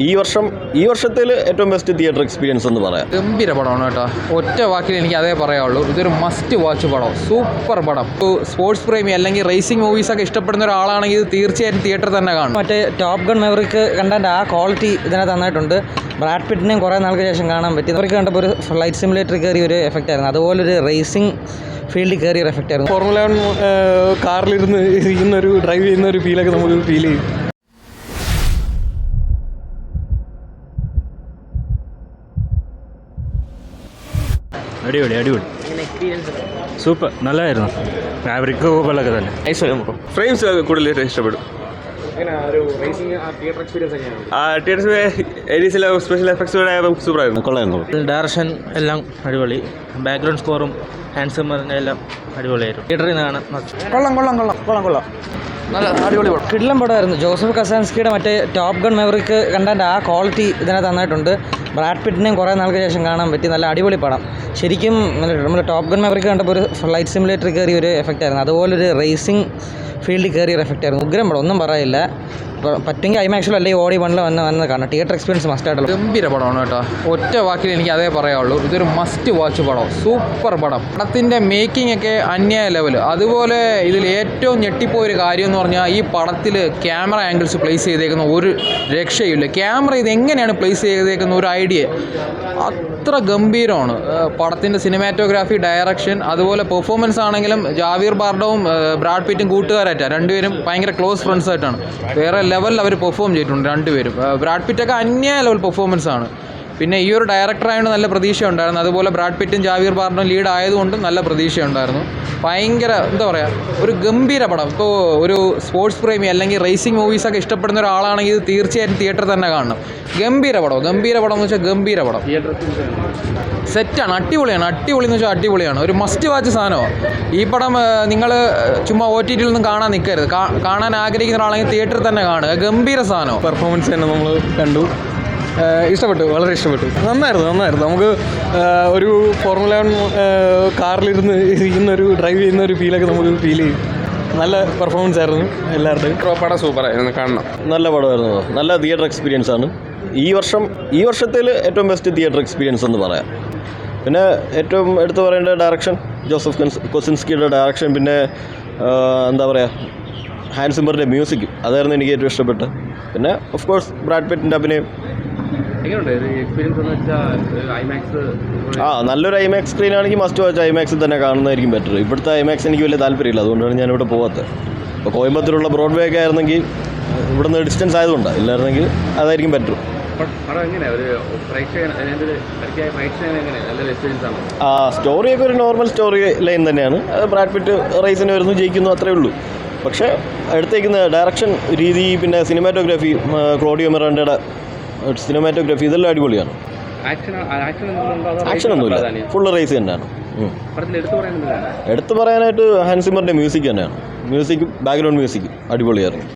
ഈ വർഷത്തിൽ ഏറ്റവും ബെസ്റ്റ് തിയേറ്റർ എക്സ്പീരിയൻസ് എന്ന് പറയാം. ഗംഭീര പടമാണ് കേട്ടോ. ഒറ്റ വാക്കിൽ എനിക്ക് അതേ പറയാനുള്ളൂ. ഇതൊരു മസ്റ്റ് വാച്ച് പടം, സൂപ്പർ പടം. സ്പോർട്സ് പ്രേമി അല്ലെങ്കിൽ റേസിംഗ് മൂവീസൊക്കെ ഇഷ്ടപ്പെടുന്ന ഒരാളാണെങ്കിൽ ഇത് തീർച്ചയായിട്ടും തിയേറ്ററിൽ തന്നെ കാണും. മറ്റേ ടോപ്പ് ഗൺ മാവറിക്ക് കണ്ടതിൻ്റെ ആ ക്വാളിറ്റി ഇതിനകത്ത് നന്നായിട്ടുണ്ട്. ബ്രാഡ് പിറ്റിനെയും കുറേ നാൾക്ക് ശേഷം കാണാൻ പറ്റി. അവർക്ക് കണ്ടപ്പോൾ ഒരു ഫ്ലൈറ്റ് സിമുലേറ്റർ കയറിയ ഒരു എഫക്റ്റ് ആയിരുന്നു. അതുപോലെ ഒരു റേസിംഗ് ഫീൽഡിൽ കയറിയ ഒരു എഫക്റ്റ് ആയിരുന്നു. ഫോർമുല 1 കാറിലിരുന്ന് ഇരിക്കുന്നൊരു ഡ്രൈവ് ചെയ്യുന്ന ഒരു ഫീലൊക്കെ നമുക്ക് ഫീൽ ചെയ്യും. അടിപൊളി സൂപ്പർ, നല്ലതായിരുന്നു. മാവറിക്ക് പോലൊക്കെ തന്നെ ഫ്രെയിംസ് കൂടുതൽ ഇഷ്ടപ്പെടും. സ്പെഷ്യൽ എഫക്ട്സ് സൂപ്പറായിരുന്നു, കൊള്ളായിരുന്നു. ഡയറക്ഷൻ എല്ലാം അടിപൊളി, ബാക്ക്ഗ്രൗണ്ട് സ്കോറും ഹാൻഡ്സമ്മറിൻ്റെ എല്ലാം അടിപൊളിയായിരുന്നു. തിയേറ്ററിൽ നിന്ന് കൊള്ളാം നല്ല അടിപൊളി പടം, കിടിലൻ പടമായിരുന്നു. ജോസഫ് കസാൻസ്കിയുടെ മറ്റേ ടോപ്പ് ഗൺ മാവറിക്ക് കണ്ടതിൻ്റെ ആ ക്വാളിറ്റി ഇതിനകത്ത് നന്നായിട്ടുണ്ട്. ബ്രാഡ് പിറ്റിനെയും കുറേ നാൾക്ക് ശേഷം കാണാൻ പറ്റി. നല്ല അടിപൊളി പടം. ശരിക്കും നമ്മൾ ടോപ്പ് ഗൺ മാവറിക്ക് കണ്ടപ്പോൾ ഒരു ഫ്ലൈറ്റ് സിമുലേറ്റർ കയറിയ ഒരു എഫക്റ്റ് ആയിരുന്നു. അതുപോലൊരു റേസിംഗ് ഫീൽഡിൽ കയറിയ ഒരു എഫക്റ്റ് ആയിരുന്നു. ഉഗ്രം പടം, ഒന്നും പറയില്ല. പറ്റുമെങ്കിൽ ഐമാക്സിലോ അല്ലെങ്കിൽ ഓടി വന്ന് കാണാം. തിയേറ്റർ എക്സ്പീരിയൻസ് മസ്റ്റ് ആയിട്ടുള്ള ഗംഭീര പടമാണ് കേട്ടോ. ഒറ്റ വാക്കിൽ എനിക്ക് അതേ പറയാനുള്ളൂ. ഇതൊരു മസ്റ്റ് വാച്ച് പടം, സൂപ്പർ പടം. പടത്തിൻ്റെ മേക്കിംഗ് ഒക്കെ അന്യായ ലെവൽ. അതുപോലെ ഇതിൽ ഏറ്റവും ഞെട്ടിപ്പോയൊരു കാര്യം എന്ന് പറഞ്ഞാൽ ഈ പടത്തിൽ ക്യാമറ ആംഗിൾസ് പ്ലേസ് ചെയ്തേക്കുന്ന ഒരു രക്ഷയില്ല. ക്യാമറ ഇത് എങ്ങനെയാണ് പ്ലേസ് ചെയ്തേക്കുന്ന ഒരു ഐഡിയ അത്ര ഗംഭീരമാണ്. പടത്തിൻ്റെ സിനിമാറ്റോഗ്രാഫി, ഡയറക്ഷൻ, അതുപോലെ പെർഫോമൻസ് ആണെങ്കിലും ജാവീർ ബാർഡവും ബ്രാഡ് പിറ്റും കൂട്ടുകാരായിട്ടാണ്. രണ്ടുപേരും ഭയങ്കര ക്ലോസ് ഫ്രണ്ട്സ് ആയിട്ടാണ്. വേറെ ലെവലിൽ അവർ പെർഫോം ചെയ്തിട്ടുണ്ട് രണ്ടുപേരും. ബ്രാഡ് പിറ്റൊക്കെ അന്യായ ലെവൽ പെർഫോമൻസ് ആണ്. പിന്നെ ഈ ഒരു ഡയറക്ടറായതുകൊണ്ട് നല്ല പ്രതീക്ഷ ഉണ്ടായിരുന്നു. അതുപോലെ ബ്രാഡ് പിറ്റും ജാവീർ ബാർഡും ലീഡ് ആയതുകൊണ്ടും നല്ല പ്രതീക്ഷ ഉണ്ടായിരുന്നു. ഭയങ്കര എന്താ പറയുക, ഒരു ഗംഭീര പടം. ഇപ്പോൾ ഒരു സ്പോർട്സ് പ്രേമി അല്ലെങ്കിൽ റേസിംഗ് മൂവീസൊക്കെ ഇഷ്ടപ്പെടുന്ന ഒരാളാണെങ്കിൽ ഇത് തീർച്ചയായിട്ടും തിയേറ്ററിൽ തന്നെ കാണണം. ഗംഭീര പടം എന്ന് വെച്ചാൽ ഗംഭീര പടം. സെറ്റാണ്, അടിപൊളിയാണ്. അടിപൊളി എന്ന് വെച്ചാൽ അടിപൊളിയാണ്. ഒരു മസ്റ്റ് വാച്ച് സാധനമാണ് ഈ പടം. നിങ്ങൾ ചുമ്മാ OTT ഒന്നും കാണാൻ നിൽക്കരുത്. കാണാൻ ആഗ്രഹിക്കുന്ന ഒരാളെങ്കിൽ തിയേറ്ററിൽ തന്നെ കാണുക. ഗംഭീര സാധനം. പെർഫോമൻസ് തന്നെ നമ്മൾ കണ്ടു, ഇഷ്ടപ്പെട്ടു, വളരെ ഇഷ്ടപ്പെട്ടു. നന്നായിരുന്നു. നമുക്ക് ഒരു ഫോർമുല 1 കാറിലിരുന്ന് ഇരിക്കുന്നൊരു ഡ്രൈവ് ചെയ്യുന്ന ഒരു ഫീലൊക്കെ നമുക്ക് ഫീൽ ചെയ്യും. നല്ല പെർഫോമൻസ് ആയിരുന്നു എല്ലാവരുടെയും. പടം സൂപ്പറായിരുന്നു, കാണണം. നല്ല പടമായിരുന്നു, നല്ല തിയേറ്റർ എക്സ്പീരിയൻസ് ആണ്. ഈ വർഷത്തിൽ ഏറ്റവും ബെസ്റ്റ് തിയേറ്റർ എക്സ്പീരിയൻസ് എന്ന് പറയാം. പിന്നെ ഏറ്റവും എടുത്തു പറയേണ്ട ഡയറക്ഷൻ, ജോസഫ് കൊസിൻസ്കിയുടെ ഡയറക്ഷൻ. പിന്നെ എന്താ പറയുക, ഹാൻസ് സിമ്മറിൻ്റെ മ്യൂസിക്, അതായിരുന്നു എനിക്ക് ഏറ്റവും ഇഷ്ടപ്പെട്ടത്. പിന്നെ ഓഫ് കോഴ്സ് ബ്രാഡ് പിറ്റിൻ്റെ അഭിനയം. നല്ലൊരു ഐമാക്സ് സ്ക്രീൻ ആണെങ്കിൽ മസ്റ്റ് വാച്ച് ഐമാക്സിൽ തന്നെ കാണുന്നതായിരിക്കും ബെറ്റർ. ഇവിടുത്തെ ഐമാക്സ് എനിക്ക് വലിയ താല്പര്യമില്ല, അതുകൊണ്ടാണ് ഞാനിവിടെ പോകാത്തത്. ഇപ്പോൾ കോയമ്പത്തൂരുള്ള ബ്രോഡ്വേ ഒക്കെ ആയിരുന്നെങ്കിൽ ഇവിടുന്ന് ഡിസ്റ്റൻസ് ആയതുകൊണ്ടാണ്, ഇല്ലായിരുന്നെങ്കിൽ അതായിരിക്കും ബെറ്റർ. സ്റ്റോറിയൊക്കെ ഒരു നോർമൽ സ്റ്റോറി ലൈൻ തന്നെയാണ്. ബ്രാഡ് പിറ്റ് റേസിന് വരുന്നു, ജയിക്കുന്നു, അത്രേ ഉള്ളൂ. പക്ഷേ എടുത്തേക്കുന്ന ഡയറക്ഷൻ രീതി, പിന്നെ സിനിമാറ്റോഗ്രാഫി, ക്ലോഡിയോ മിറാണ്ടയുടെ സിനിമാറ്റോഗ്രാഫി, ഇതെല്ലാം അടിപൊളിയാണ്. ആക്ഷൻ ഒന്നുമില്ല, ഫുള്ള് റേസ് തന്നെയാണ്. എടുത്തു പറയാനായിട്ട് ഹാൻസ് സിമ്മറിൻ്റെ മ്യൂസിക് തന്നെയാണ്. മ്യൂസിക്കും ബാക്ക്ഗ്രൗണ്ട് മ്യൂസിക്കും അടിപൊളിയായിരുന്നു.